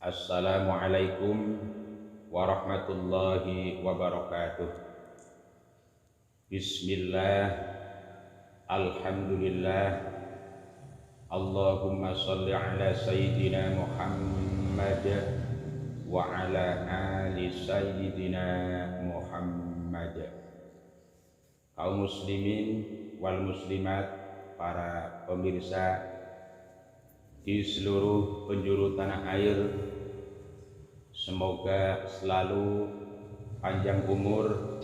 Assalamualaikum warahmatullahi wabarakatuh. Bismillah, alhamdulillah, Allahumma sholli ala sayyidina Muhammad wa ala ali sayyidina Muhammad. Kaum muslimin wal muslimat, para pemirsa di seluruh penjuru tanah air, semoga selalu panjang umur,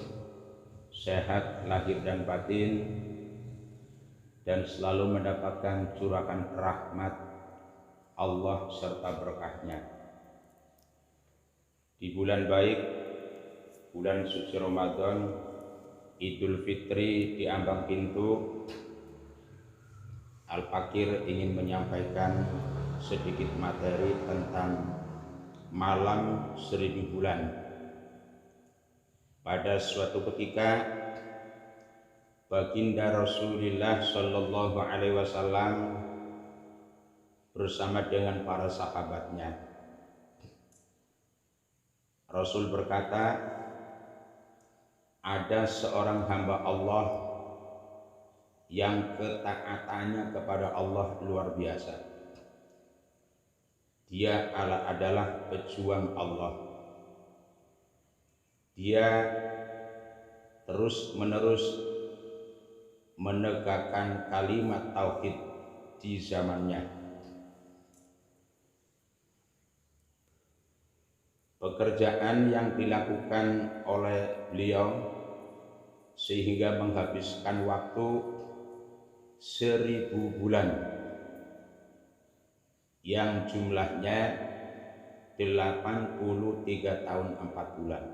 sehat lahir dan batin, dan selalu mendapatkan curahan rahmat Allah serta berkahnya. Di bulan baik, bulan suci Ramadan, Idul Fitri di ambang pintu, Al-Fakir ingin menyampaikan sedikit materi tentang malam 1000 bulan. Pada suatu ketika, baginda Rasulullah Shallallahu Alaihi Wasallam bersama dengan para sahabatnya. Rasul berkata, ada seorang hamba Allah yang ketaatannya kepada Allah luar biasa. Dia adalah pejuang Allah. Dia terus-menerus menegakkan kalimat tauhid di zamannya. Pekerjaan yang dilakukan oleh beliau sehingga menghabiskan waktu 1000 bulan yang jumlahnya 83 tahun 4 bulan.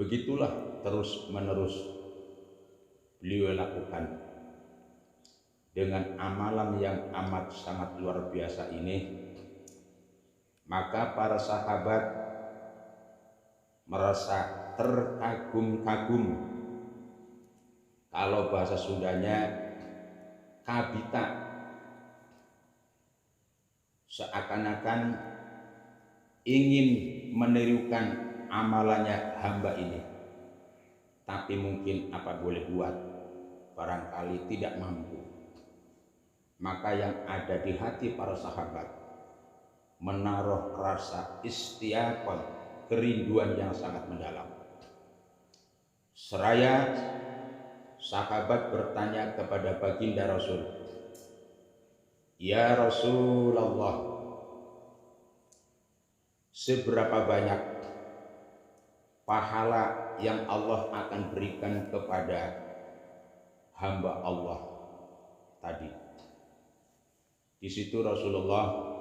Begitulah terus menerus beliau lakukan dengan amalan yang amat sangat luar biasa ini. Maka para sahabat merasa terkagum-kagum, kalau bahasa Sundanya kabita, seakan-akan ingin menirukan amalannya hamba ini, tapi mungkin apa boleh buat, barangkali tidak mampu. Maka yang ada di hati para sahabat menaruh rasa istiaqah, kerinduan yang sangat mendalam. Seraya sahabat bertanya kepada baginda Rasul, "Ya Rasulullah, seberapa banyak pahala yang Allah akan berikan kepada hamba Allah tadi?" Di situ Rasulullah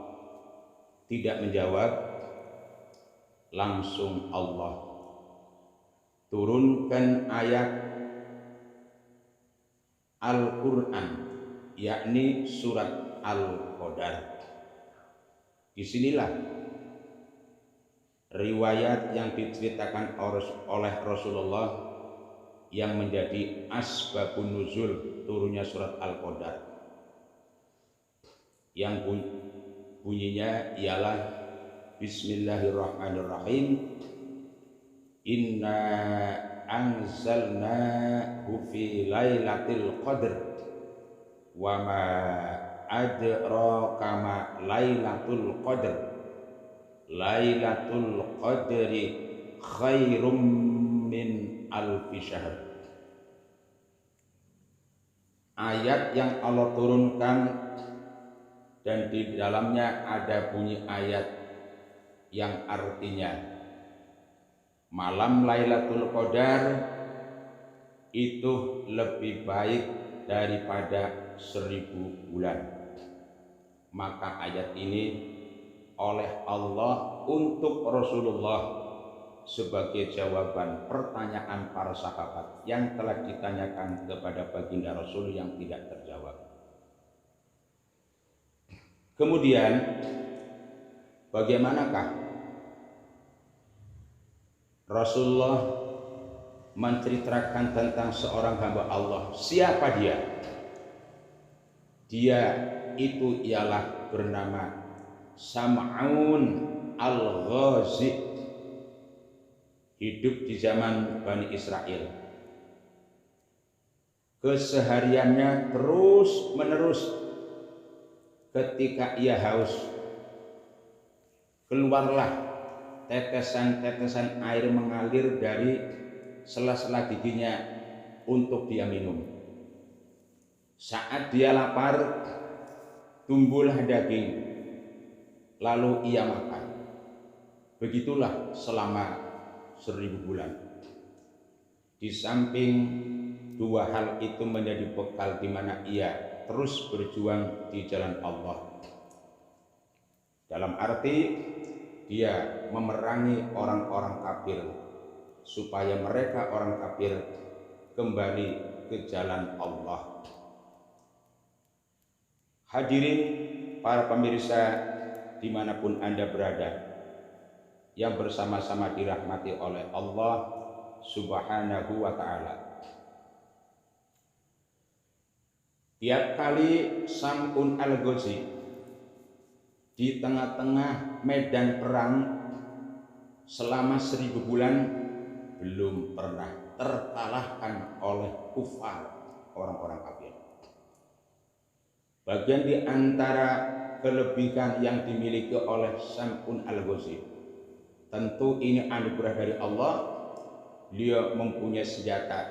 tidak menjawab, langsung Allah turunkan ayat Al-Quran, yakni surat Al-Qadar. Disinilah riwayat yang diceritakan oleh Rasulullah yang menjadi asbabun nuzul turunnya surat Al-Qadar, yang bunyinya ialah Bismillahirrahmanirrahim. Inna anzalnahu fi lailatul qadr wa ma adraka ma lailatul qadr. Lailatul qadri khairum min alfi syahr. Ayat yang Allah turunkan dan di dalamnya ada bunyi ayat yang artinya malam Lailatul Qadar itu lebih baik daripada 1000 bulan. Maka ayat ini oleh Allah untuk Rasulullah sebagai jawaban pertanyaan para sahabat yang telah ditanyakan kepada baginda Rasul yang tidak terjawab. Kemudian bagaimanakah Rasulullah menceritakan tentang seorang hamba Allah? Siapa dia? Dia itu ialah bernama Sam'un al-Ghazi hidup di zaman Bani Israel. Kesehariannya terus menerus ketika ia haus, keluarlah tetesan-tetesan air mengalir dari sela-sela giginya untuk dia minum. Saat dia lapar, tumbuhlah daging, lalu ia makan. Begitulah selama 1000 bulan. Di samping dua hal itu menjadi bekal di mana ia terus berjuang di jalan Allah. Dalam arti dia memerangi orang-orang kafir supaya mereka orang kafir kembali ke jalan Allah. Hadirin para pemirsa dimanapun Anda berada, yang bersama-sama dirahmati oleh Allah Subhanahu wa ta'ala. Tiap kali Sam'un al-Ghazi di tengah-tengah medan perang selama 1000 bulan belum pernah terkalahkan oleh kufar, orang-orang kafir. Bagian di antara kelebihan yang dimiliki oleh Sam'un al-Ghazi, tentu ini anugerah dari Allah. Dia mempunyai senjata,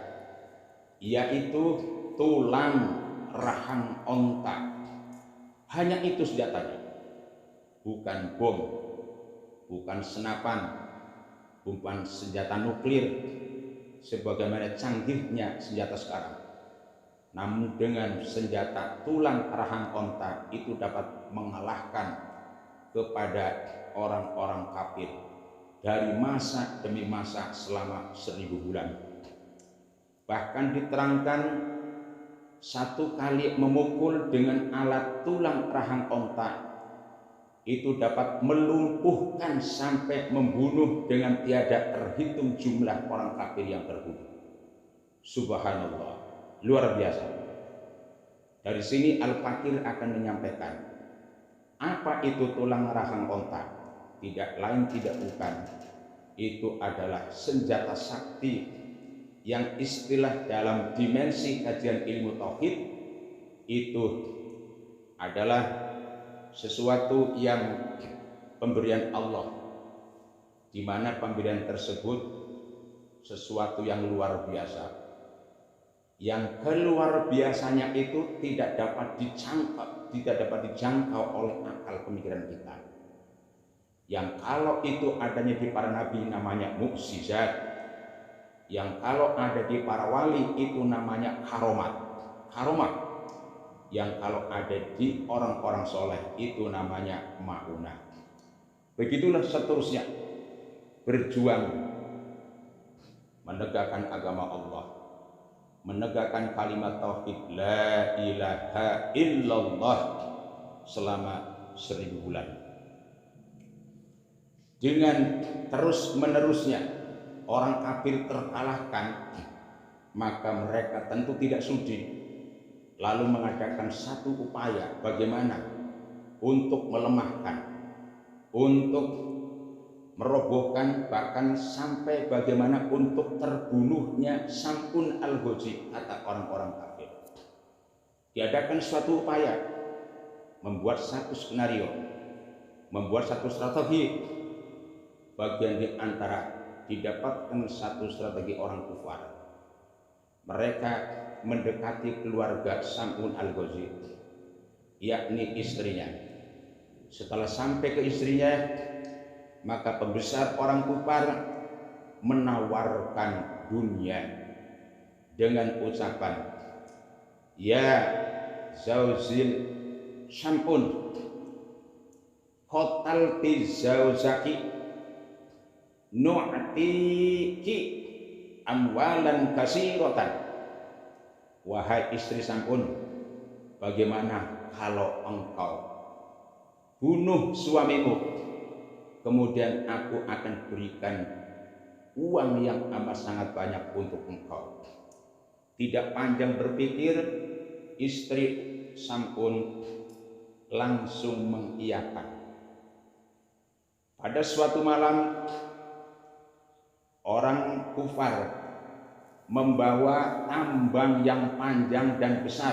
yaitu tulang rahang onta. Hanya itu senjatanya, bukan bom, bukan senapan, bukan senjata nuklir sebagaimana canggihnya senjata sekarang. Namun dengan senjata tulang rahang onta itu dapat mengalahkan kepada orang-orang kafir dari masa demi masa selama 1000 bulan. Bahkan diterangkan satu kali memukul dengan alat tulang rahang onta itu dapat melumpuhkan sampai membunuh dengan tiada terhitung jumlah orang kafir yang terbunuh. Subhanallah, luar biasa. Dari sini Al-Fakir akan menyampaikan apa itu tulang rahang onta. Tidak lain tidak bukan, itu adalah senjata sakti yang istilah dalam dimensi kajian ilmu tauhid itu adalah sesuatu yang pemberian Allah, di mana pemberian tersebut sesuatu yang luar biasa, yang keluar biasanya itu tidak dapat dijangkau oleh akal pemikiran kita. Yang kalau itu adanya di para nabi namanya mukjizat, yang kalau ada di para wali itu namanya karomat, yang kalau ada di orang-orang soleh itu namanya ma'unah. Begitulah seterusnya berjuang menegakkan agama Allah, menegakkan kalimat tauhid la ilaha illallah selama 1000 bulan. Dengan terus menerusnya orang kafir terkalahkan, maka mereka tentu tidak sudi, lalu mengadakan satu upaya bagaimana untuk melemahkan, untuk merobohkan, bahkan sampai bagaimana untuk terbunuhnya Sam'un al-Ghazi, kata orang-orang kafir. Diadakan suatu upaya, membuat satu skenario, membuat satu strategi. Bagian di antara didapatkan satu strategi orang kufar. Mereka mendekati keluarga Sam'un al-Ghazi, yakni istrinya. Setelah sampai ke istrinya, maka pembesar orang kufar menawarkan dunia dengan ucapan, ya zauzil Sam'un, qatalti zauzaki nu'tiki amwalan kasiratan. Wahai istri Sam'un, bagaimana kalau engkau bunuh suamimu, kemudian aku akan berikan uang yang amat sangat banyak untuk engkau. Tidak panjang berpikir, istri Sam'un langsung mengiyakan. Pada suatu malam orang kufar membawa tambang yang panjang dan besar.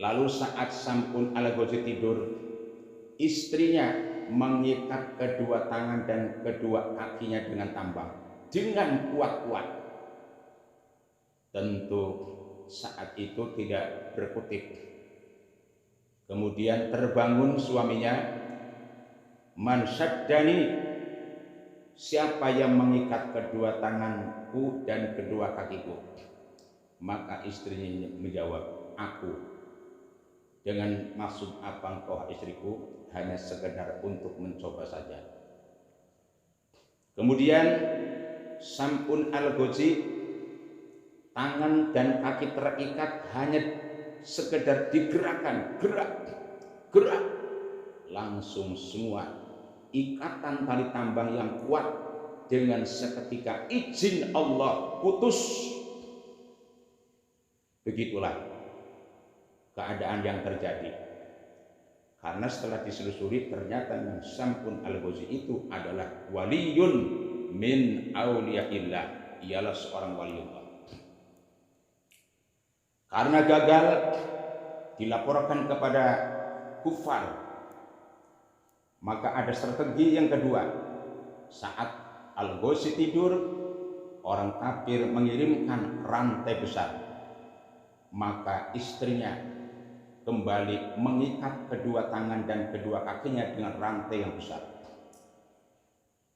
Lalu saat Sam'un al-Ghazi tidur, istrinya mengikat kedua tangan dan kedua kakinya dengan tambang dengan kuat-kuat. Tentu saat itu tidak berkutik. Kemudian terbangun suaminya, "Man syaddani, siapa yang mengikat kedua tanganku dan kedua kakiku?" Maka istrinya menjawab, "Aku." Dengan maksud apa engkau istriku? Hanya sekedar untuk mencoba saja. Kemudian Sam'un al-Ghazi, tangan dan kaki terikat, hanya sekedar digerakkan, gerak, langsung semua ikatan tali tambang yang kuat dengan seketika izin Allah putus. Begitulah keadaan yang terjadi. Karena setelah diselusuri ternyata yang Sam'un al-Ghazi itu adalah waliyun min auliyaillah, ialah seorang waliullah. Karena gagal dilaporkan kepada kufar, maka ada strategi yang kedua. Saat al-Ghazi tidur, orang kafir mengirimkan rantai besar, maka istrinya kembali mengikat kedua tangan dan kedua kakinya dengan rantai yang besar.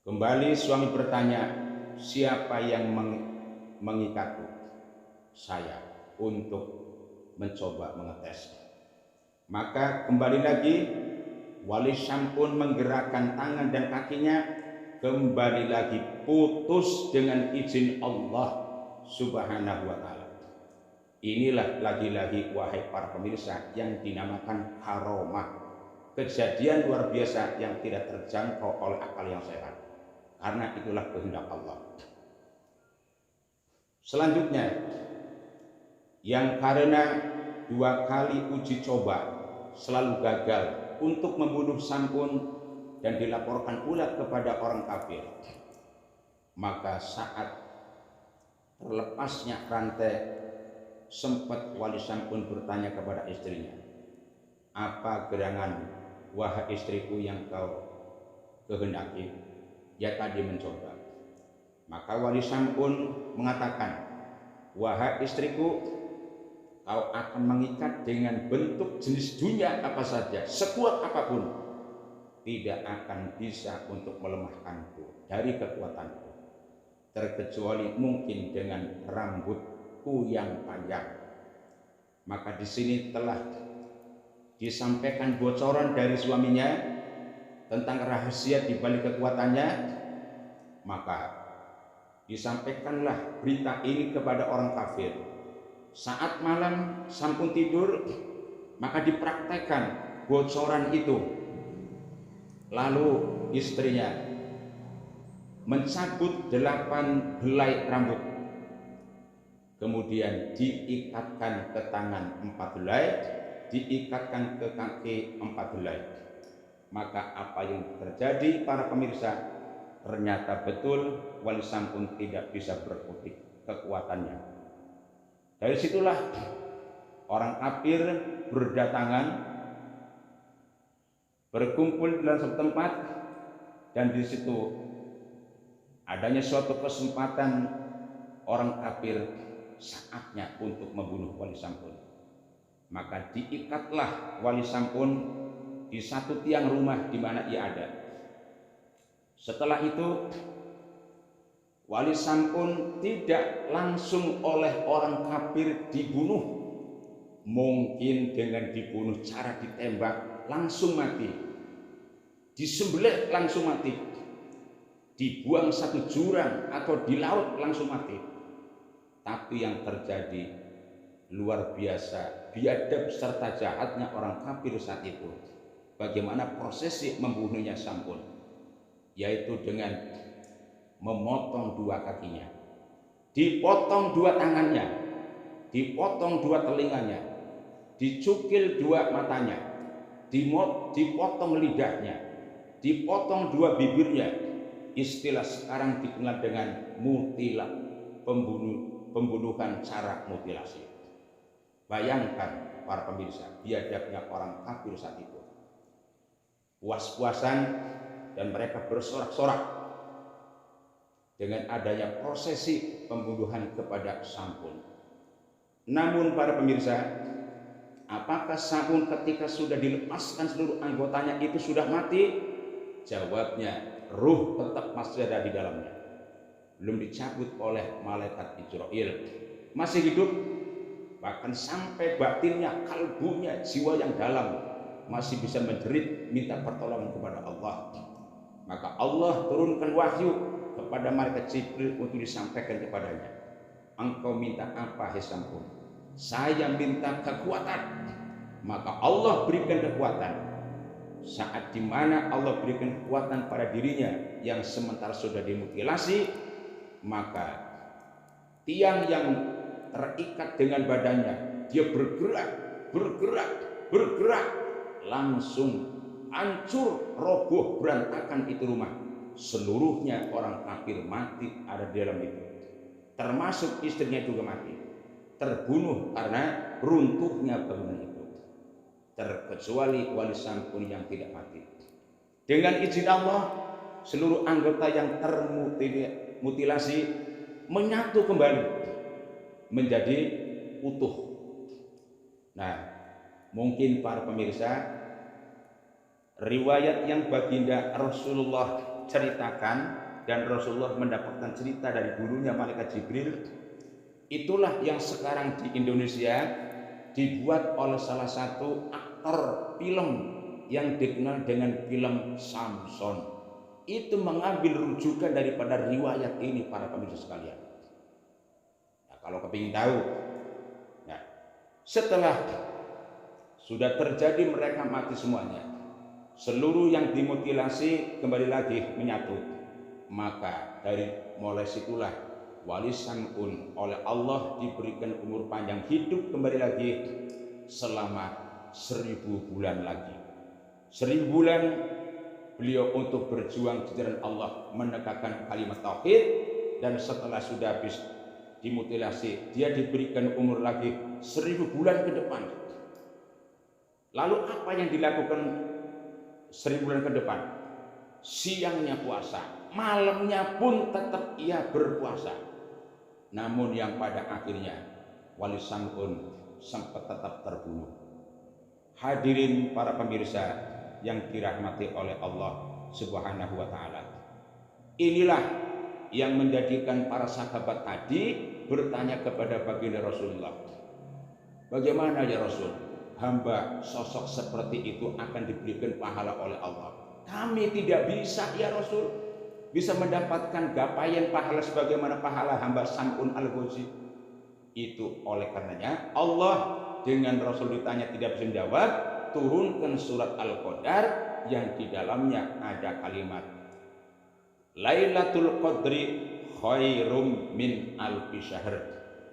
Kembali suami bertanya, "Siapa yang mengikatku?" "Saya," untuk mencoba mengetes. Maka kembali lagi Wali Sam'un menggerakkan tangan dan kakinya, kembali lagi putus dengan izin Allah Subhanahu wa ta'ala. Inilah lagi-lagi wahai para pemirsa yang dinamakan karomah, kejadian luar biasa yang tidak terjangkau oleh akal yang sehat, karena itulah kehendak Allah. Selanjutnya, yang karena 2 kali uji coba selalu gagal untuk membunuh Sam'un dan dilaporkan pula kepada orang kafir, maka saat terlepasnya rantai, sempat Wali Sam'un bertanya kepada istrinya, "Apa gerangan wahai istriku yang kau kehendaki?" "Ya, tadi mencoba." Maka Wali Sam'un mengatakan, "Wahai istriku, kau akan mengikat dengan bentuk jenis dunia apa saja, sekuat apapun, tidak akan bisa untuk melemahkanku dari kekuatanku, terkecuali mungkin dengan rambutku yang panjang." Maka di sini telah disampaikan bocoran dari suaminya tentang rahasia di balik kekuatannya. Maka disampaikanlah berita ini kepada orang kafir. Saat malam Sam'un tidur, maka dipraktekkan bocoran itu. Lalu istrinya mencabut 8 helai rambut, kemudian diikatkan ke tangan 4 helai, diikatkan ke kaki 4 helai. Maka apa yang terjadi para pemirsa? Ternyata betul Wali Sam'un tidak bisa berkutik kekuatannya. Dari situlah orang kafir berdatangan, berkumpul dalam satu tempat, dan di situ adanya suatu kesempatan orang kafir saatnya untuk membunuh Wali Sam'un. Maka diikatlah Wali Sam'un di satu tiang rumah di mana ia ada. Setelah itu Wali Sam'un tidak langsung oleh orang kafir dibunuh. Mungkin dengan dibunuh cara ditembak langsung mati, disembelih langsung mati, dibuang satu jurang atau di laut langsung mati. Tapi yang terjadi luar biasa biadab serta jahatnya orang kafir saat itu. Bagaimana prosesi membunuhnya Sam'un? Yaitu dengan memotong 2 kakinya, dipotong 2 tangannya, dipotong 2 telinganya, dicukil 2 matanya, dipotong lidahnya, dipotong dua bibirnya. Istilah sekarang dikenal dengan mutila, pembunuhan cara mutilasi. Bayangkan para pemirsa, biadabnya orang kafir saat itu. Puas-puasan dan mereka bersorak-sorak dengan adanya prosesi pembunuhan kepada Sam'un. Namun para pemirsa, apakah Sam'un ketika sudah dilepaskan seluruh anggotanya itu sudah mati? Jawabnya, ruh tetap masih ada di dalamnya, belum dicabut oleh malaikat Israel, masih hidup. Bahkan sampai batinnya, kalbunya, jiwa yang dalam masih bisa menjerit minta pertolongan kepada Allah. Maka Allah turunkan wahyu kepada malaikat Jibril untuk disampaikan kepadanya, engkau minta apa hai Sam'un? Saya minta kekuatan. Maka Allah berikan kekuatan. Saat dimana Allah berikan kekuatan pada dirinya yang sementara sudah dimutilasi, maka tiang yang terikat dengan badannya, dia bergerak, langsung hancur, roboh, berantakan itu rumah. Seluruhnya orang kafir mati ada di dalam itu, termasuk istrinya juga mati, terbunuh karena runtuhnya bangunan itu, terkecuali wali Sam'un yang tidak mati. Dengan izin Allah, seluruh anggota yang termutilasi menyatu kembali menjadi utuh. Nah, mungkin para pemirsa, riwayat yang baginda Rasulullah ceritakan dan Rasulullah mendapatkan cerita dari gurunya malaikat Jibril, itulah yang sekarang di Indonesia dibuat oleh salah satu aktor film yang dikenal dengan film Samson. Itu mengambil rujukan daripada riwayat ini para pemirsa sekalian. Nah, kalau kepingin tahu, nah, setelah sudah terjadi mereka mati semuanya, seluruh yang dimutilasi kembali lagi menyatu, maka dari mulai situlah wali Sam'un oleh Allah diberikan umur panjang, hidup kembali lagi selama 1000 bulan lagi. 1000 bulan beliau untuk berjuang di jalan Allah, menegakkan kalimat tauhid, dan setelah sudah habis dimutilasi dia diberikan umur lagi 1000 bulan ke depan. Lalu apa yang dilakukan 1000 bulan ke depan? Siangnya puasa, malamnya pun tetap ia berpuasa. Namun yang pada akhirnya wali Sam'un sempat tetap terbunuh. Hadirin para pemirsa yang dirahmati oleh Allah Subhanahu wa ta'ala, inilah yang menjadikan para sahabat tadi bertanya kepada baginda Rasulullah, bagaimana ya Rasul, hamba sosok seperti itu akan diberikan pahala oleh Allah? Kami tidak bisa ya Rasul, bisa mendapatkan gapaian pahala sebagaimana pahala hamba Sam'un al-Ghazi. Itu oleh karenanya Allah dengan Rasul ditanya tidak bisa menjawab, turunkan surat Al-Qadar yang di dalamnya ada kalimat Lailatul Qadri khairum min alfi syahr.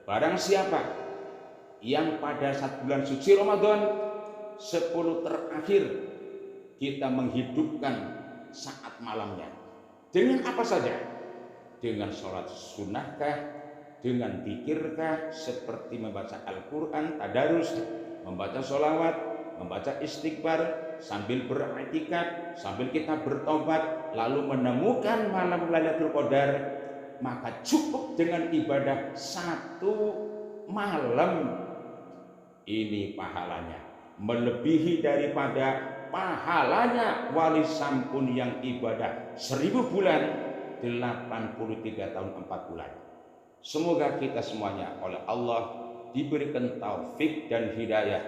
Barang siapa yang pada saat bulan suci Ramadan 10 terakhir kita menghidupkan saat malamnya, dengan apa saja? Dengan sholat sunnahkah? Dengan zikirkah? Seperti membaca Al-Quran, tadarus, membaca sholawat, membaca istighfar, sambil beriktikaf, sambil kita bertobat, lalu menemukan malam Lailatul Qadar, maka cukup dengan ibadah 1 malam. Ini pahalanya melebihi daripada pahalanya wali Sam'un yang ibadah 1000 bulan, 83 tahun 4 bulan. Semoga kita semuanya oleh Allah diberikan taufik dan hidayah,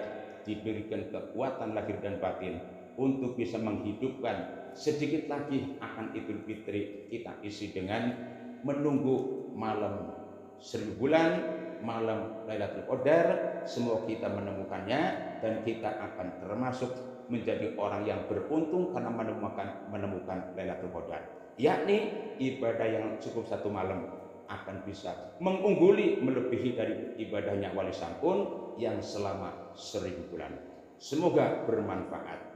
diberikan kekuatan lahir dan batin untuk bisa menghidupkan sedikit lagi akan Idul Fitri kita isi dengan menunggu malam 1000 bulan, malam Lailatul Qadar. Semoga kita menemukannya dan kita akan termasuk menjadi orang yang beruntung karena menemukan Lailatul Qadar, yakni ibadah yang cukup 1 malam akan bisa mengungguli melebihi dari ibadahnya wali Sam'un yang selama 1000 bulan. Semoga bermanfaat.